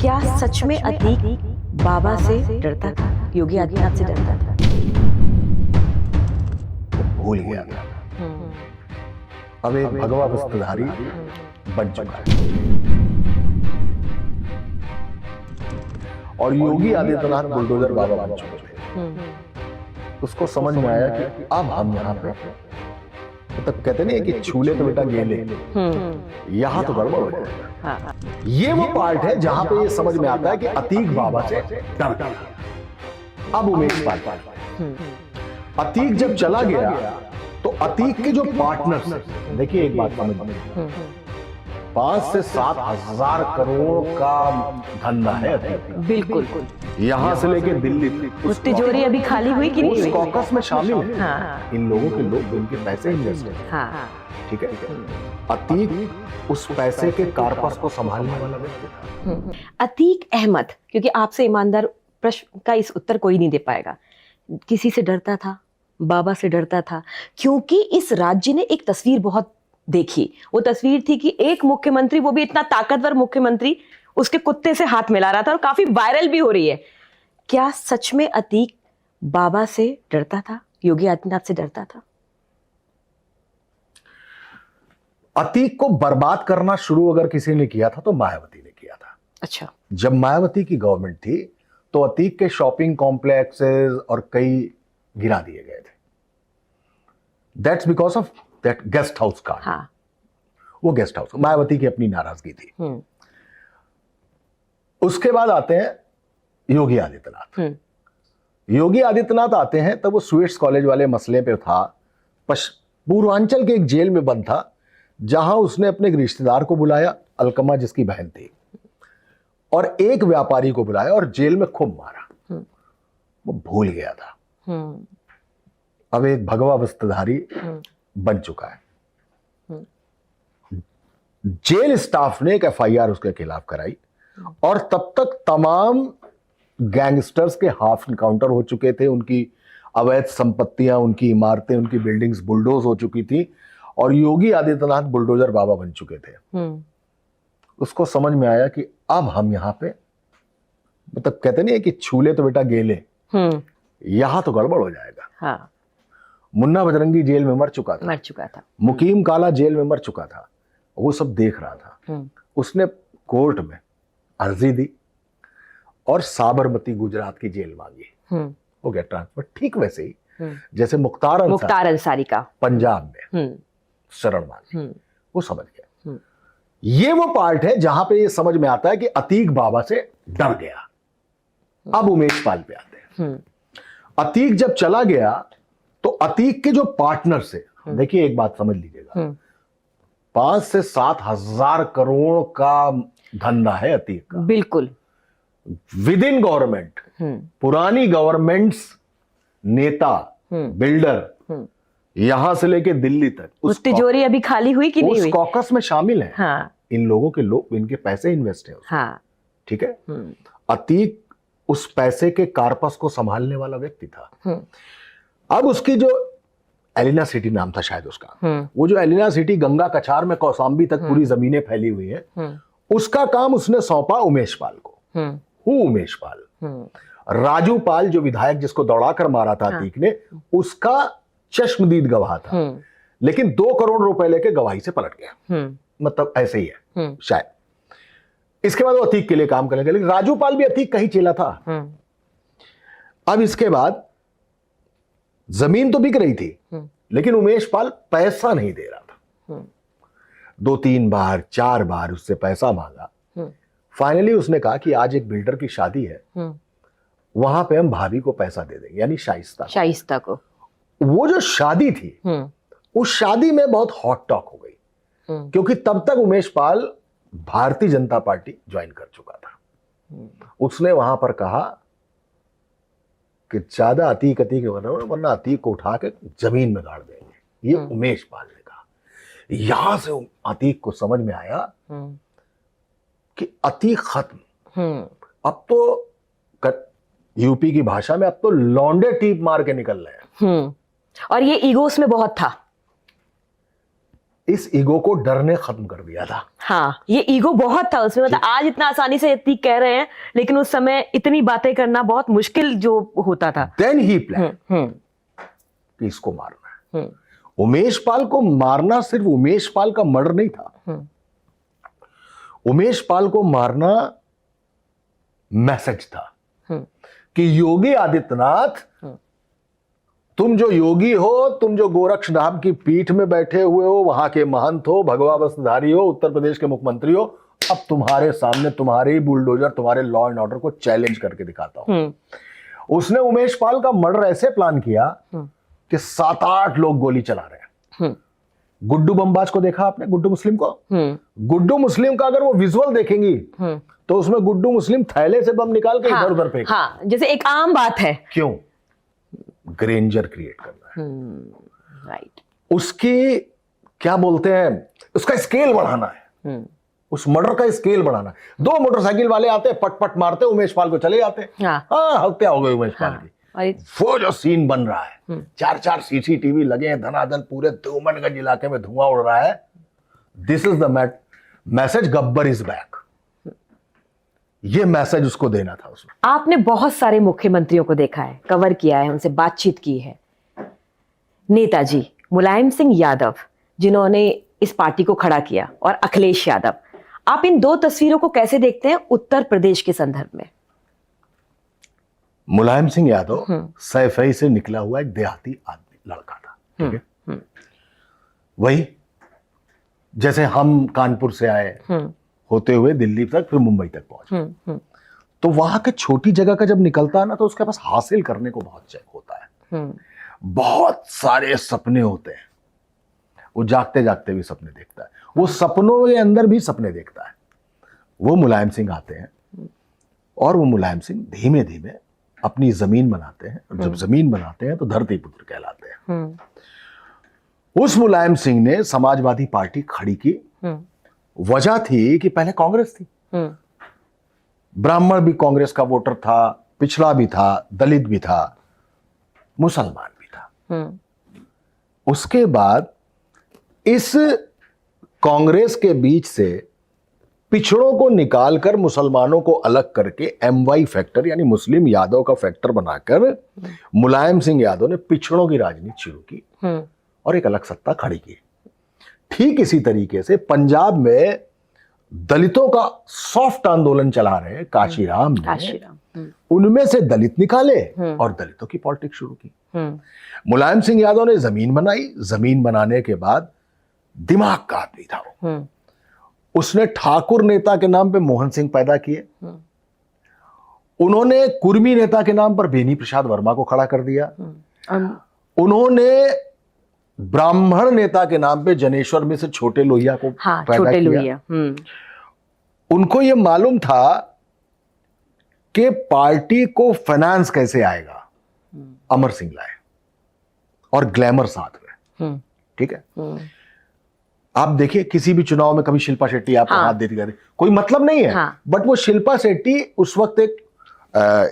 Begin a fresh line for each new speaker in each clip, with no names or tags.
क्या सच में अतीक बाबा से डरता था? योगी आदित्यनाथ से डरता था?
भूल गया था। अब एक भगवा वस्त्रधारी बन चुका है और योगी आदित्यनाथ बुलडोजर बाबा बन चुके थे। उसको समझ में आया कि अब हम यहाँ पे तो कहते नहीं कि छूले तो बेटा गेले, यहाँ तो गड़बड़ हो जाएगा। ये वो पार्ट है जहां पे ये समझ में आता है कि अतीक बाबा से डर गया। अब उमेश पाल अतीक जब चला गया तो अतीक के जो पार्टनर्स, देखिए एक बात समझ में, 5 से 7 हजार करोड़ का धंधा है अतीक का।
बिल्कुल।
यहां से लेके दिल्ली तक
उस तिजोरी अभी खाली हुई कि नहीं
उस
हुई?
कॉकस में शामिल है।
हाँ।
इन लोगों के लोग इनके पैसे इन्वेस्ट हैं।
हाँ।
ठीक है। अतीक उस पैसे के कारपस को संभालने वाला व्यक्ति था।
अतीक अहमद, क्योंकि आपसे ईमानदार प्रश्न का इस उत्तर कोई नहीं दे पाएगा, किसी से डरता था? बाबा से डरता था? क्योंकि इस राज्य ने एक तस्वीर बहुत देखी। वो तस्वीर थी कि एक मुख्यमंत्री, वो भी इतना ताकतवर मुख्यमंत्री, उसके कुत्ते से हाथ मिला रहा था और काफी वायरल भी हो रही है। क्या सच में अतीक बाबा से डरता था? योगी आदित्यनाथ से डरता था?
अतीक को बर्बाद करना शुरू अगर किसी ने किया था तो मायावती ने किया था।
अच्छा।
जब मायावती की गवर्नमेंट थी तो अतीक के शॉपिंग कॉम्प्लेक्सेस और कई गिरा दिए गए थे। That's because of that guest house card.
हाँ।
वो गेस्ट हाउस मायावती की अपनी नाराजगी थी। उसके बाद आते हैं योगी आदित्यनाथ। योगी आदित्यनाथ आते हैं तब वो स्वीट्स कॉलेज वाले मसले पे था। पूर्वांचल के एक जेल में बंद था जहां उसने अपने एक रिश्तेदार को बुलाया, अलकमा जिसकी बहन थी, और एक व्यापारी को बुलाया और जेल में खूब मारा। वो भूल गया था। अब एक भगवा वस्त्रधारी बन चुका है। जेल स्टाफ ने एक एफआईआर उसके खिलाफ कराई और तब तक तमाम गैंगस्टर्स के हाफ एनकाउंटर हो चुके थे। उनकी अवैध संपत्तियां, उनकी इमारतें, उनकी बिल्डिंग्स बुलडोज हो चुकी थी और योगी आदित्यनाथ बुलडोजर बाबा बन चुके थे। उसको समझ में आया कि अब हम यहां पे, मतलब कहते नहीं है कि छूले तो बेटा गेले, यहां तो गड़बड़ हो जाएगा।
हाँ।
मुन्ना बजरंगी जेल में मर चुका था। मुकीम काला जेल में मर चुका था। वो सब देख रहा था। उसने कोर्ट में अर्जी दी और साबरमती गुजरात की जेल मांगी। हो गया ट्रांसफर। ठीक वैसे ही जैसे मुख्तार अंसारी का पंजाब में शरण मांगी। वो समझ गया। ये वो पार्ट है जहां पे ये समझ में आता है कि अतीक बाबा से डर गया। अब उमेश पाल पे आते हैं। अतीक जब चला गया तो अतीक के जो पार्टनर से, देखिए एक बात समझ लीजिएगा, 5 से 7 हजार करोड़ का धंधा है अतीक का।
बिल्कुल।
विद इन गवर्नमेंट, पुरानी गवर्नमेंट्स, नेता, बिल्डर, यहां से लेके दिल्ली तक
उस तिजोरी अभी खाली हुई कि नहीं हुई?
उस कॉकस में शामिल है।
हाँ।
इन लोगों के लोग, इनके पैसे इन्वेस्ट है।
हाँ।
ठीक है। अतीक उस पैसे के कारपस को संभालने वाला व्यक्ति था। अब उसकी जो एलिना सिटी नाम था शायद उसका, वो जो एलिना सिटी गंगा कछार में कौसाम्बी तक पूरी जमीनें फैली हुई हैं, उसका काम उसने सौंपा उमेश पाल को। उमेश पाल, राजू पाल जो विधायक जिसको दौड़ाकर मारा था अतीक ने, उसका चश्मदीद गवाह था, लेकिन 2 करोड़ रुपए लेके गवाही से पलट गया। मतलब ऐसे ही है शायद। इसके बाद वो अतीक के लिए काम करने लगे, लेकिन राजू पाल भी अतीक का ही चेला था। अब इसके बाद जमीन तो बिक रही थी, लेकिन उमेश पाल पैसा नहीं दे रहा था। 2-3 बार 4 बार उससे पैसा मांगा। फाइनली उसने कहा कि आज एक बिल्डर की शादी है, वहां पे हम भाभी को पैसा दे देंगे, यानी शाइस्ता को। वो जो शादी थी, उस शादी में बहुत हॉट टॉक हो गई, क्योंकि तब तक उमेश पाल भारतीय जनता पार्टी ज्वाइन कर चुका था। उसने वहां पर कहा कि ज्यादा अतीक वरना अतीक को उठा के जमीन में गाड़ देंगे। ये उमेश पाल ने कहा। यहां से अतीक को समझ में आया कि अतीक खत्म। अब तो यूपी की भाषा में अब तो लौंडे टीप मार के निकल रहे हैं।
और ये ईगोस में बहुत था।
इस ईगो को डर ने खत्म कर दिया था।
हाँ, ये ईगो बहुत था उसमें, मतलब आज इतना आसानी से इतनी कह रहे हैं, लेकिन उस समय इतनी बातें करना बहुत मुश्किल जो होता था।
देन ही प्लान कि इसको मारना है। उमेश पाल को मारना सिर्फ उमेश पाल का मर्डर नहीं था, उमेश पाल को मारना मैसेज था कि योगी आदित्यनाथ, तुम जो योगी हो, तुम जो गोरक्षधाम की पीठ में बैठे हुए हो, वहां के महंत हो, भगवा वस्त्रधारी हो, उत्तर प्रदेश के मुख्यमंत्री हो, अब तुम्हारे सामने तुम्हारे बुलडोजर, तुम्हारे लॉ एंड ऑर्डर को चैलेंज करके दिखाता हूं। उसने उमेश पाल का मर्डर ऐसे प्लान किया कि 7-8 लोग गोली चला रहे हैं। गुड्डू बमबाज को देखा आपने, गुड्डू मुस्लिम को? गुड्डू मुस्लिम का अगर वो विजुअल देखेंगी तो उसमें गुड्डू मुस्लिम थैले से बम निकाल के इधर उधर फेंक,
हाँ, जैसे एक आम बात है।
क्यों? ग्रेंजर क्रिएट करना है,
राइट।
उसकी क्या बोलते हैं, उसका स्केल बढ़ाना है, उस मर्डर का स्केल बढ़ाना है। 2 मोटरसाइकिल वाले आते, पट पट मारते, उमेश पाल को चले जाते, हाँ, हत्या हो गई उमेश पाल की। वो जो सीन बन रहा है, 4-4 सीसीटीवी लगे हैं, धनाधन पूरे देवबंदगंज इलाके में धुआं उड़ रहा है। This is the message, Gabbar is back. ये मैसेज उसको देना था उसमें।
आपने बहुत सारे मुख्यमंत्रियों को देखा है, कवर किया है, उनसे बातचीत की है। नेताजी मुलायम सिंह यादव जिन्होंने इस पार्टी को खड़ा किया, और अखिलेश यादव, आप इन 2 तस्वीरों को कैसे देखते हैं उत्तर प्रदेश के संदर्भ में?
मुलायम सिंह यादव सैफई से निकला हुआ एक देहाती आदमी, लड़का था, ठीक है? वही जैसे हम कानपुर से आए, होते हुए दिल्ली तक, फिर मुंबई तक पहुंचे, तो वहां के छोटी जगह का जब निकलता है ना, तो उसके पास हासिल करने को बहुत चाहिए होता है, बहुत सारे सपने होते हैं, वो जागते जागते भी सपने देखता है, वो सपनों के अंदर भी सपने देखता है। वो मुलायम सिंह आते हैं, और वो मुलायम सिंह धीमे धीमे अपनी जमीन बनाते हैं, और जब जमीन बनाते हैं तो धरती पुत्र कहलाते हैं। उस मुलायम सिंह ने समाजवादी पार्टी खड़ी की, वजह थी कि पहले कांग्रेस थी, ब्राह्मण भी कांग्रेस का वोटर था, पिछड़ा भी था, दलित भी था, मुसलमान भी था। उसके बाद इस कांग्रेस के बीच से पिछड़ों को निकालकर मुसलमानों को अलग करके MY फैक्टर यानी मुस्लिम यादव का फैक्टर बनाकर मुलायम सिंह यादव ने पिछड़ों की राजनीति शुरू की और एक अलग सत्ता खड़ी की। ठीक इसी तरीके से पंजाब में दलितों का सॉफ्ट आंदोलन चला रहे काशीराम ने, उनमें से दलित निकाले और दलितों की पॉलिटिक्स शुरू की। मुलायम सिंह यादव ने जमीन बनाई, जमीन बनाने के बाद दिमाग का आदमी था वो, उसने ठाकुर नेता के नाम पे मोहन सिंह पैदा किए, उन्होंने कुर्मी नेता के नाम पर बेनी प्रसाद वर्मा को खड़ा कर दिया, उन्होंने ब्राह्मण नेता के नाम पे जनेश्वर में से छोटे लोहिया को पैदा किया। उनको यह मालूम था कि पार्टी को फाइनेंस कैसे आएगा, अमर सिंह लाए और ग्लैमर साथ में, ठीक है। आप देखिए किसी भी चुनाव में कभी शिल्पा शेट्टी आपको हाथ देती रहती, कोई मतलब नहीं है, बट वो शिल्पा शेट्टी उस वक्त एक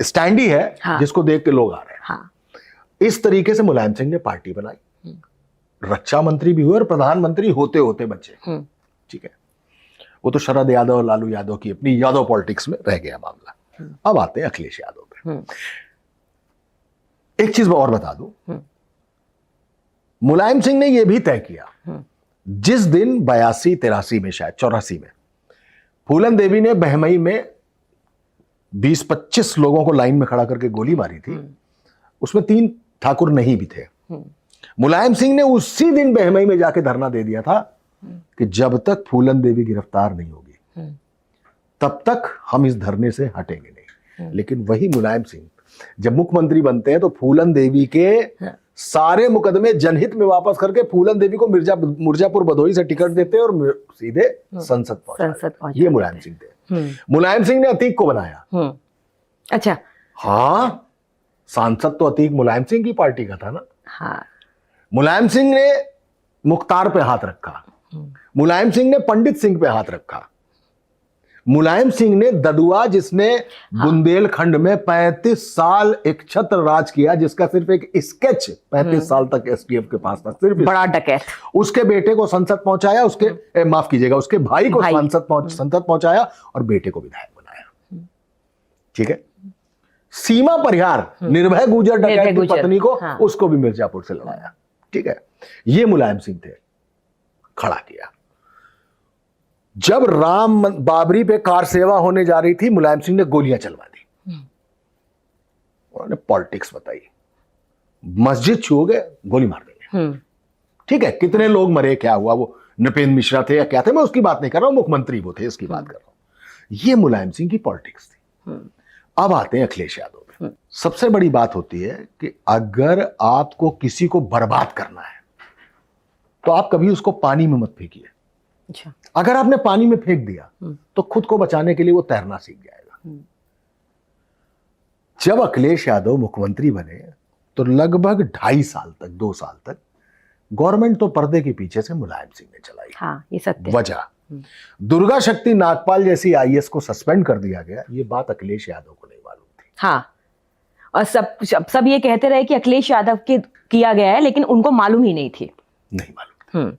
स्टैंडी है जिसको देख के लोग आ रहे हैं। इस तरीके से मुलायम सिंह ने पार्टी बनाई, रक्षा मंत्री भी हुए और प्रधानमंत्री होते होते बचे, ठीक है। वो तो शरद यादव और लालू यादव की अपनी यादव पॉलिटिक्स में रह गया मामला। अब आते हैं अखिलेश यादव पे। एक चीज मैं और बता दूं, मुलायम सिंह ने यह भी तय किया, जिस दिन 82-83 में, शायद 84 में, फूलन देवी ने बहमई में 20-25 लोगों को लाइन में खड़ा करके गोली मारी थी, उसमें 3 ठाकुर नहीं भी थे। मुलायम सिंह ने उसी दिन बहमई में जाके धरना दे दिया था कि जब तक फूलन देवी गिरफ्तार नहीं होगी तब तक हम इस धरने से हटेंगे नहीं। लेकिन वही मुलायम सिंह जब मुख्यमंत्री बनते हैं तो फूलन देवी के सारे मुकदमे जनहित में वापस करके फूलन देवी को मिर्जापुर भदोही से टिकट देते हैं और सीधे संसद पहुंचाते। ये मुलायम सिंह थे। मुलायम सिंह ने अतीक को बनाया।
अच्छा,
हाँ, सांसद तो अतीक मुलायम सिंह की पार्टी का था ना।
हाँ।
मुलायम सिंह ने मुख्तार पे हाथ रखा, मुलायम सिंह ने पंडित सिंह पे हाथ रखा, मुलायम सिंह ने ददुआ, जिसने बुंदेलखंड में 35 साल एक छत्र राज किया, जिसका सिर्फ एक स्केच 35 साल तक एसटीएफ के पास था, सिर्फ
बड़ा डकैत,
उसके बेटे को संसद पहुंचाया, उसके माफ कीजिएगा, उसके भाई को संसद पहुंचाया और बेटे को विधायक बनाया। ठीक है। सीमा परिहार, निर्भय गुजर डकैत की पत्नी को, उसको भी मिर्जापुर से लड़ाया। ठीक है। ये मुलायम सिंह थे, खड़ा किया। जब राम बाबरी पे कार सेवा होने जा रही थी, मुलायम सिंह ने गोलियां चलवा दी। उन्होंने पॉलिटिक्स बताई, मस्जिद छू गए गोली मार देंगे। ठीक है। कितने लोग मरे, क्या हुआ, वो नृपेंद्र मिश्रा थे या क्या थे, मैं उसकी बात नहीं कर रहा हूं, मुख्यमंत्री वो थे, इसकी बात कर रहा हूं। ये मुलायम सिंह की पॉलिटिक्स थी। अब आते हैं अखिलेश यादव पे। सबसे बड़ी बात होती है कि अगर आपको किसी को बर्बाद करना है तो आप कभी उसको पानी में मत फेंकिए।
अच्छा।
अगर आपने पानी में फेंक दिया तो खुद को बचाने के लिए वो तैरना सीख जाएगा। जब अखिलेश यादव मुख्यमंत्री बने तो लगभग 2.5 साल तक, 2 साल तक गवर्नमेंट तो पर्दे के पीछे से मुलायम सिंह ने चलाई।
हाँ, ये सत्य।
वजह दुर्गा शक्ति नागपाल जैसी आईएएस को सस्पेंड कर दिया गया, ये बात अखिलेश यादव को नहीं मालूम थी।
हाँ, और सब ये कहते रहे कि अखिलेश यादव के किया गया है, लेकिन उनको मालूम ही नहीं थी।
नहीं मालूम।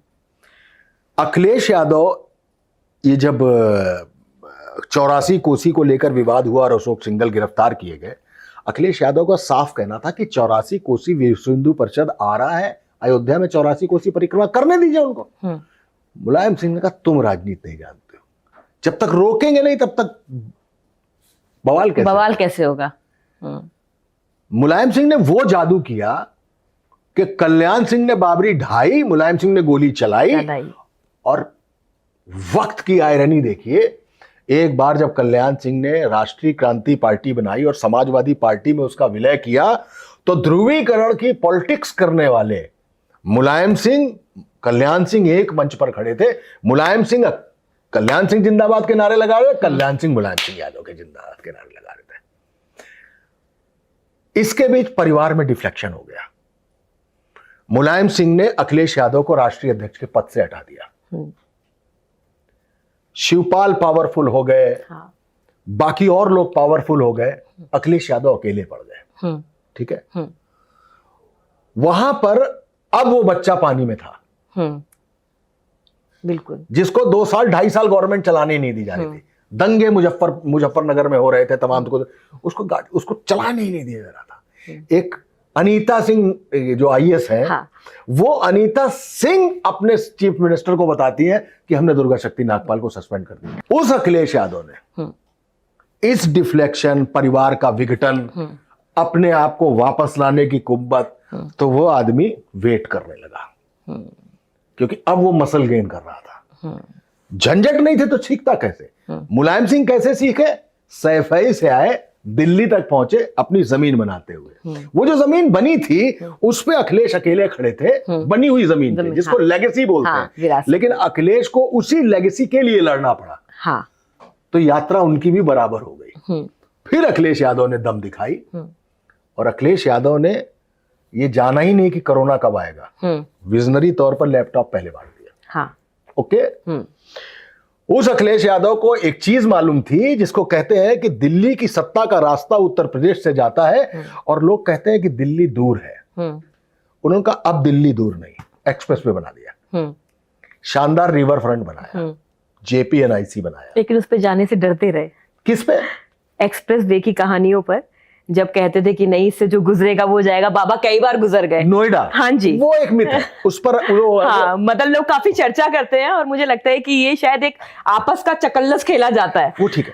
अखिलेश यादव, ये जब 84 कोसी को लेकर विवाद हुआ और अशोक सिंघल गिरफ्तार किए गए, अखिलेश यादव का साफ कहना था कि 84 कोसी विश्व हिंदू परिषद आ रहा है अयोध्या में, 84 कोसी परिक्रमा करने दीजिए उनको। मुलायम सिंह ने कहा तुम राजनीति नहीं जानते हो, जब तक रोकेंगे नहीं तब तक बवाल कैसे होगा। मुलायम सिंह ने वो जादू किया कि कल्याण सिंह ने बाबरी ढाई, मुलायम सिंह ने गोली चलाई। और वक्त की आयरनी देखिए, एक बार जब कल्याण सिंह ने राष्ट्रीय क्रांति पार्टी बनाई और समाजवादी पार्टी में उसका विलय किया, तो ध्रुवीकरण की पॉलिटिक्स करने वाले मुलायम सिंह, कल्याण सिंह एक मंच पर खड़े थे। मुलायम सिंह कल्याण सिंह जिंदाबाद के नारे लगा रहे, कल्याण सिंह मुलायम सिंह यादव के जिंदाबाद के नारे लगा रहे थे। इसके बीच परिवार में डिफ्लेक्शन हो गया। मुलायम सिंह ने अखिलेश यादव को राष्ट्रीय अध्यक्ष के पद से हटा दिया। शिवपाल पावरफुल हो गए। हाँ। बाकी और लोग पावरफुल हो गए, अखिलेश यादव अकेले पड़ गए। ठीक है। वहां पर अब वो बच्चा पानी में था।
बिल्कुल।
जिसको 2 साल 2.5 साल गवर्नमेंट चलाने नहीं दी जा रही थी। दंगे मुजफ्फरनगर में हो रहे थे तमाम, उसको चलाने ही नहीं दिया जा रहा था। एक अनीता सिंह जो आईएएस है, हाँ। वो अनीता सिंह अपने चीफ मिनिस्टर को बताती है कि हमने दुर्गा शक्ति नागपाल को सस्पेंड कर दिया। उस अखिलेश यादव ने इस डिफ्लेक्शन, परिवार का विघटन, अपने आप को वापस लाने की कुव्वत, तो वो आदमी वेट करने लगा, क्योंकि अब वो मसल गेन कर रहा था। झंझट नहीं थे तो सीखता कैसे? मुलायम सिंह कैसे सीखे? सैफई से आए, दिल्ली तक पहुंचे अपनी जमीन बनाते हुए। वो जो जमीन बनी थी उस पे अखिलेश अकेले खड़े थे, बनी हुई जमीन पे, जिसको लेगेसी बोलते हैं। लेकिन अखिलेश को उसी लेगेसी के लिए लड़ना पड़ा। हाँ। तो यात्रा उनकी भी बराबर हो गई। फिर अखिलेश यादव ने दम दिखाई, और अखिलेश यादव ने ये जाना ही नहीं कि कोरोना कब आएगा। विजनरी तौर पर लैपटॉप पहले बांट दिया। हाँ। ओके। उस अखिलेश यादव को एक चीज मालूम थी, जिसको कहते हैं कि दिल्ली की सत्ता का रास्ता उत्तर प्रदेश से जाता है, और लोग कहते हैं कि दिल्ली दूर है। उन्होंने कहा अब दिल्ली दूर नहीं, एक्सप्रेस वे बना दिया, शानदार रिवर फ्रंट बनाया, जेपीएनआईसी बनाया।
लेकिन उस पे जाने से डरते रहे।
किस पे?
एक्सप्रेस वे की कहानियों पर जब कहते थे कि नहीं, इससे जो गुजरेगा वो जाएगा। बाबा कई बार गुजर गए।
नोएडा।
हाँ जी,
वो एक मिथ है उस पर।
हाँ, मतलब लोग काफी चर्चा करते हैं, और मुझे लगता है कि ये शायद एक आपस का चकल्लस खेला जाता है।
वो ठीक है,